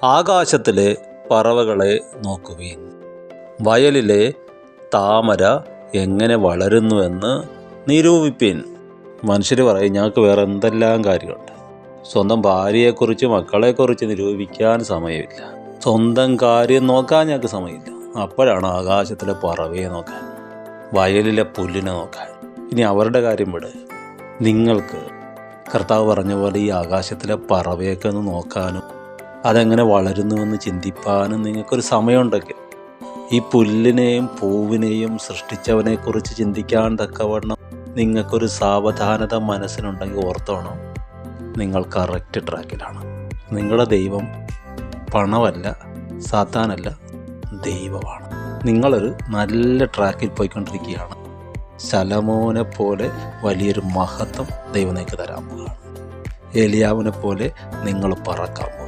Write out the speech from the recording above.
ആകാശത്തിലെ പറവകളെ നോക്കുവീൻ. വയലിലെ താമര എങ്ങനെ വളരുന്നുവെന്ന് നിരൂപിപ്പിൻ. മനുഷ്യർ പറയും ഞങ്ങൾക്ക് വേറെ എന്തെല്ലാം കാര്യമുണ്ട്. സ്വന്തം ഭാര്യയെക്കുറിച്ച് മക്കളെക്കുറിച്ച് നിരൂപിക്കാൻ സമയമില്ല. സ്വന്തം കാര്യം നോക്കാൻ ഞങ്ങൾക്ക് സമയമില്ല. അപ്പോഴാണ് ആകാശത്തിലെ പറവയെ നോക്കാൻ, വയലിലെ പുല്ലിനെ നോക്കാൻ. ഇനി അവരുടെ കാര്യം വിട്. നിങ്ങൾക്ക് കർത്താവ് പറഞ്ഞ പോലെ ഈ ആകാശത്തിലെ പറവയൊക്കെ ഒന്ന് നോക്കാനും അതെങ്ങനെ വളരുന്നുവെന്ന് ചിന്തിപ്പാനും നിങ്ങൾക്കൊരു സമയമുണ്ടെങ്കിൽ, ഈ പുല്ലിനെയും പൂവിനെയും സൃഷ്ടിച്ചവനെക്കുറിച്ച് ചിന്തിക്കാൻ തക്കവണ്ണം നിങ്ങൾക്കൊരു സാവധാനത മനസ്സിനുണ്ടെങ്കിൽ ഓർത്തോണം, നിങ്ങൾ കറക്റ്റ് ട്രാക്കിലാണ്. നിങ്ങളുടെ ദൈവം പണമല്ല, സാത്താനല്ല, ദൈവമാണ്. നിങ്ങളൊരു നല്ല ട്രാക്കിൽ പോയിക്കൊണ്ടിരിക്കുകയാണ്. ശലോമോനെ പോലെ വലിയൊരു മഹത്വം ദൈവം നിങ്ങൾക്ക് തരാൻ പോവുകയാണ്. ഏലിയാവിനെ പോലെ നിങ്ങൾ പറക്കാൻ പോകും.